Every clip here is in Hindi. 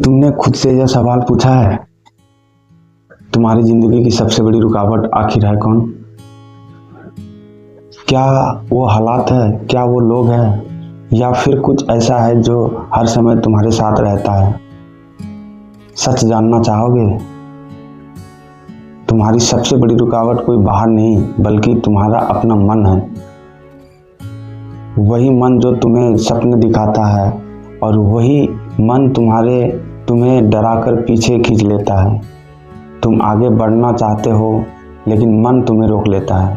तुमने खुद से यह सवाल पूछा है, तुम्हारी जिंदगी की सबसे बड़ी रुकावट आखिर है कौन? क्या वो हालात है, क्या वो लोग हैं, या फिर कुछ ऐसा है जो हर समय तुम्हारे साथ रहता है? सच जानना चाहोगे? तुम्हारी सबसे बड़ी रुकावट कोई बाहर नहीं बल्कि तुम्हारा अपना मन है। वही मन जो तुम्हें सपने दिखाता है और वही मन तुम्हें डराकर पीछे खींच लेता है। तुम आगे बढ़ना चाहते हो लेकिन मन तुम्हें रोक लेता है।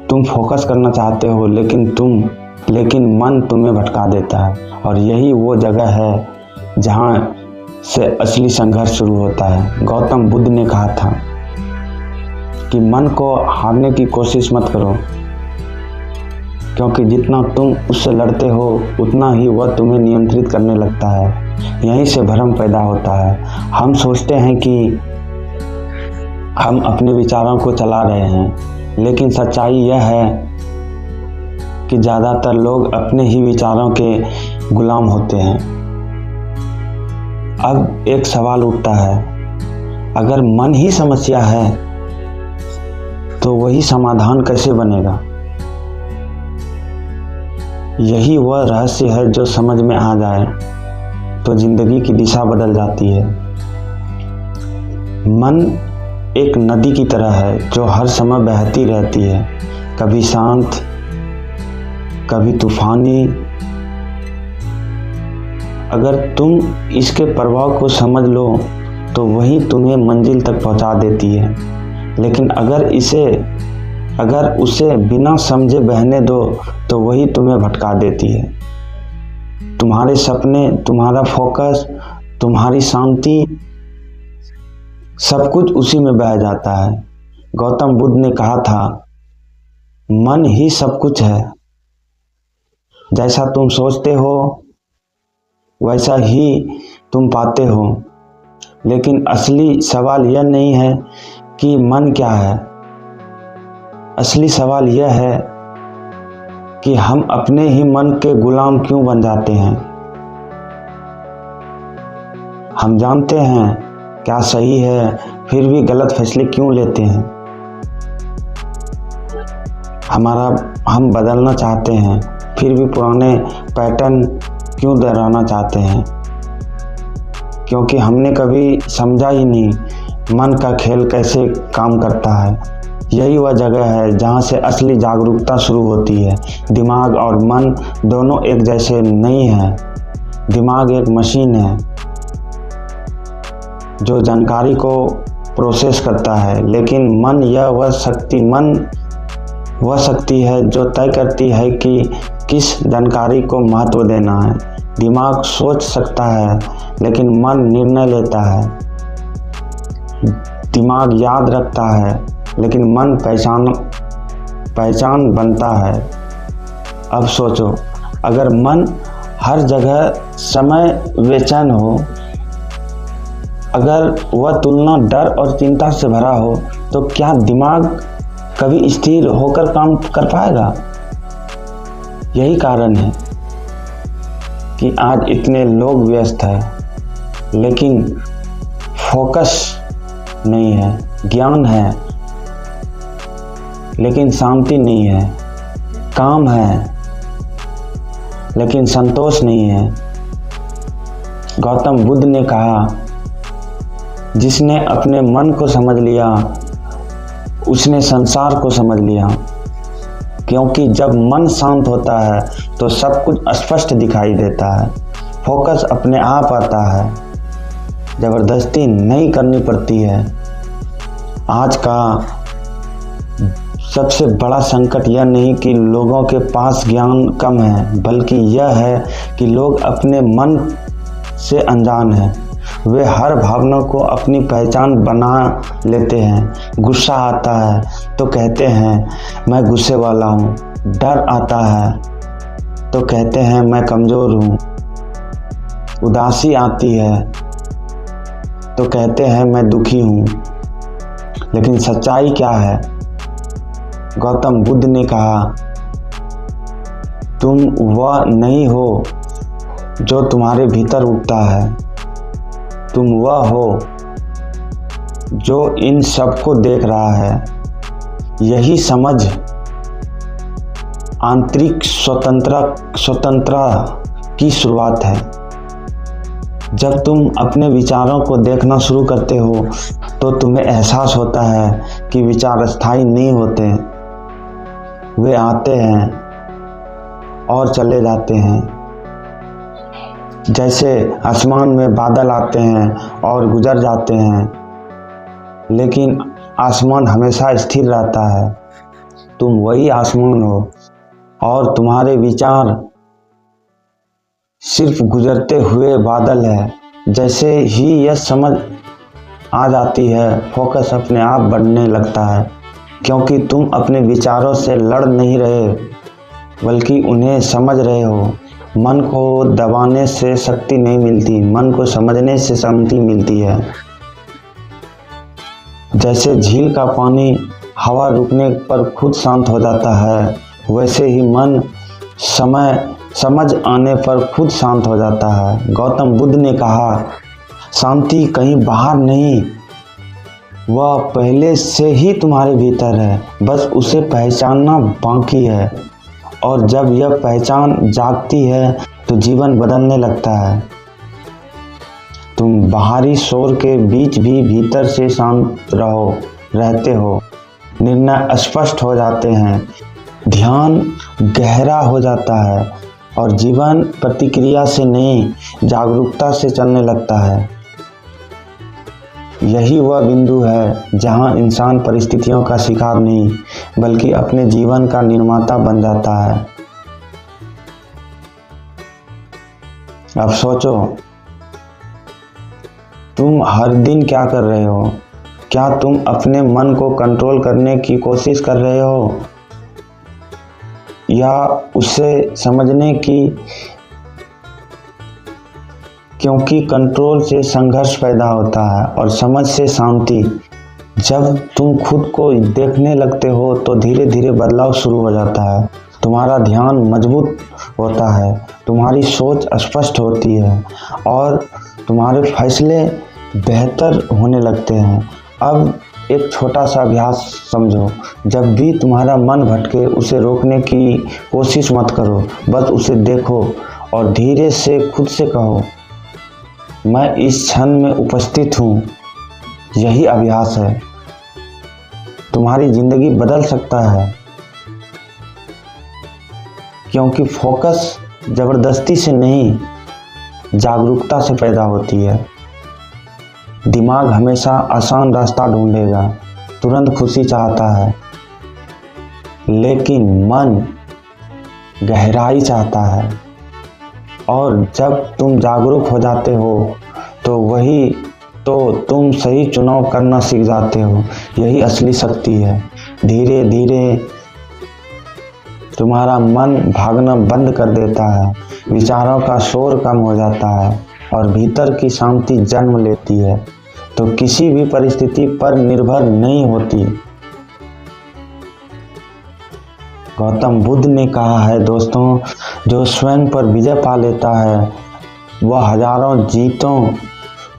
तुम फोकस करना चाहते हो लेकिन मन तुम्हें भटका देता है। और यही वो जगह है जहाँ से असली संघर्ष शुरू होता है। गौतम बुद्ध ने कहा था कि मन को हारने की कोशिश मत करो, क्योंकि जितना तुम उससे लड़ते हो उतना ही वह तुम्हें नियंत्रित करने लगता है। यहीं से भ्रम पैदा होता है। हम सोचते हैं कि हम अपने विचारों को चला रहे हैं, लेकिन सच्चाई यह है कि ज़्यादातर लोग अपने ही विचारों के गुलाम होते हैं। अब एक सवाल उठता है, अगर मन ही समस्या है तो वही समाधान कैसे बनेगा? यही वह रहस्य है जो समझ में आ जाए तो जिंदगी की दिशा बदल जाती है। मन एक नदी की तरह है जो हर समय बहती रहती है, कभी शांत कभी तूफानी। अगर तुम इसके प्रभाव को समझ लो तो वही तुम्हें मंजिल तक पहुंचा देती है, लेकिन अगर उसे बिना समझे बहने दो तो वही तुम्हें भटका देती है। तुम्हारे सपने, तुम्हारा फोकस, तुम्हारी शांति, सब कुछ उसी में बह जाता है। गौतम बुद्ध ने कहा था, मन ही सब कुछ है। जैसा तुम सोचते हो वैसा ही तुम पाते हो। लेकिन असली सवाल यह नहीं है कि मन क्या है। असली सवाल यह है कि हम अपने ही मन के गुलाम क्यों बन जाते हैं। हम जानते हैं क्या सही है, फिर भी गलत फैसले क्यों लेते हैं। हम बदलना चाहते हैं, फिर भी पुराने पैटर्न क्यों दोहराना चाहते हैं? क्योंकि हमने कभी समझा ही नहीं मन का खेल कैसे काम करता है। यही वह जगह है जहाँ से असली जागरूकता शुरू होती है। दिमाग और मन दोनों एक जैसे नहीं हैं। दिमाग एक मशीन है जो जानकारी को प्रोसेस करता है, लेकिन मन वह शक्ति है जो तय करती है कि किस जानकारी को महत्व देना है। दिमाग सोच सकता है लेकिन मन निर्णय लेता है। दिमाग याद रखता है लेकिन मन पहचान बनता है। अब सोचो, अगर मन हर जगह समय बेचैन हो, अगर वह तुलना, डर और चिंता से भरा हो, तो क्या दिमाग कभी स्थिर होकर काम कर पाएगा? यही कारण है कि आज इतने लोग व्यस्त हैं, लेकिन फोकस नहीं है। ज्ञान है लेकिन शांति नहीं है। काम है लेकिन संतोष नहीं है। गौतम बुद्ध ने कहा, जिसने अपने मन को समझ लिया उसने संसार को समझ लिया। क्योंकि जब मन शांत होता है तो सब कुछ स्पष्ट दिखाई देता है। फोकस अपने आप आता है, जबरदस्ती नहीं करनी पड़ती है। आज का सबसे बड़ा संकट यह नहीं कि लोगों के पास ज्ञान कम है, बल्कि यह है कि लोग अपने मन से अनजान हैं। वे हर भावना को अपनी पहचान बना लेते हैं। गुस्सा आता है तो कहते हैं मैं गुस्से वाला हूँ। डर आता है तो कहते हैं मैं कमज़ोर हूँ। उदासी आती है तो कहते हैं मैं दुखी हूँ। लेकिन सच्चाई क्या है? गौतम बुद्ध ने कहा, तुम वह नहीं हो जो तुम्हारे भीतर उठता है। तुम वह हो जो इन सबको देख रहा है। यही समझ आंतरिक स्वतंत्रता की शुरुआत है। जब तुम अपने विचारों को देखना शुरू करते हो तो तुम्हें एहसास होता है कि विचार स्थायी नहीं होते। वे आते हैं और चले जाते हैं, जैसे आसमान में बादल आते हैं और गुजर जाते हैं, लेकिन आसमान हमेशा स्थिर रहता है। तुम वही आसमान हो और तुम्हारे विचार सिर्फ गुजरते हुए बादल है। जैसे ही यह समझ आ जाती है, फोकस अपने आप बढ़ने लगता है, क्योंकि तुम अपने विचारों से लड़ नहीं रहे बल्कि उन्हें समझ रहे हो। मन को दबाने से शक्ति नहीं मिलती, मन को समझने से शांति मिलती है। जैसे झील का पानी हवा रुकने पर खुद शांत हो जाता है, वैसे ही मन समझ आने पर खुद शांत हो जाता है। गौतम बुद्ध ने कहा, शांति कहीं बाहर नहीं, वह पहले से ही तुम्हारे भीतर है, बस उसे पहचानना बाकी है। और जब यह पहचान जागती है तो जीवन बदलने लगता है। तुम बाहरी शोर के बीच भी भीतर से शांत रहते हो। निर्णय स्पष्ट हो जाते हैं, ध्यान गहरा हो जाता है और जीवन प्रतिक्रिया से नहीं, जागरूकता से चलने लगता है। यही वह बिंदु है जहां इंसान परिस्थितियों का शिकार नहीं बल्कि अपने जीवन का निर्माता बन जाता है। अब सोचो, तुम हर दिन क्या कर रहे हो? क्या तुम अपने मन को कंट्रोल करने की कोशिश कर रहे हो या उसे समझने की? क्योंकि कंट्रोल से संघर्ष पैदा होता है और समझ से शांति। जब तुम खुद को देखने लगते हो तो धीरे धीरे बदलाव शुरू हो जाता है। तुम्हारा ध्यान मजबूत होता है, तुम्हारी सोच स्पष्ट होती है और तुम्हारे फैसले बेहतर होने लगते हैं। अब एक छोटा सा अभ्यास समझो, जब भी तुम्हारा मन भटके उसे रोकने की कोशिश मत करो, बस उसे देखो और धीरे से खुद से कहो, मैं इस क्षण में उपस्थित हूँ। यही अभ्यास है, तुम्हारी जिंदगी बदल सकता है। क्योंकि फोकस जबरदस्ती से नहीं, जागरूकता से पैदा होती है। दिमाग हमेशा आसान रास्ता ढूंढेगा, तुरंत खुशी चाहता है, लेकिन मन गहराई चाहता है। और जब तुम जागरूक हो जाते हो तो तुम सही चुनाव करना सीख जाते हो। यही असली शक्ति है। धीरे धीरे तुम्हारा मन भागना बंद कर देता है, विचारों का शोर कम हो जाता है और भीतर की शांति जन्म लेती है। तो किसी भी परिस्थिति पर निर्भर नहीं होती। गौतम बुद्ध ने कहा है दोस्तों, जो स्वयं पर विजय पा लेता है वह हजारों जीतों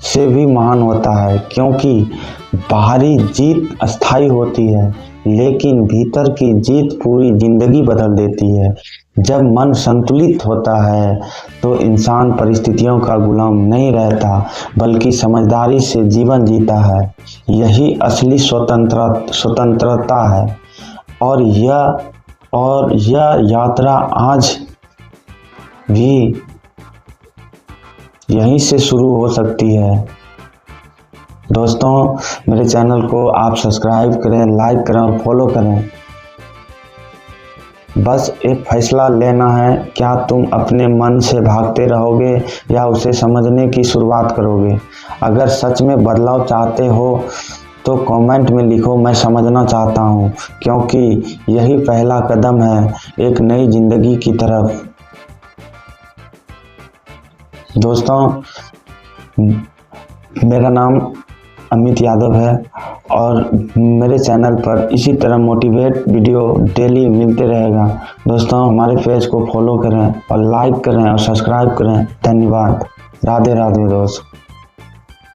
से भी महान होता है। क्योंकि बाहरी जीत अस्थायी होती है, लेकिन भीतर की जीत पूरी जिंदगी बदल देती है। जब मन संतुलित होता है तो इंसान परिस्थितियों का गुलाम नहीं रहता बल्कि समझदारी से जीवन जीता है। यही असली स्वतंत्रता है। और यह यात्रा आज भी यहीं से शुरू हो सकती है। दोस्तों, मेरे चैनल को आप सब्सक्राइब करें, लाइक करें और फॉलो करें। बस एक फैसला लेना है, क्या तुम अपने मन से भागते रहोगे या उसे समझने की शुरुआत करोगे। अगर सच में बदलाव चाहते हो तो कमेंट में लिखो, मैं समझना चाहता हूँ, क्योंकि यही पहला कदम है एक नई जिंदगी की तरफ। दोस्तों, मेरा नाम अमित यादव है और मेरे चैनल पर इसी तरह मोटिवेट वीडियो डेली मिलते रहेगा। दोस्तों हमारे पेज को फॉलो करें और लाइक करें और सब्सक्राइब करें। धन्यवाद। राधे राधे दोस्त।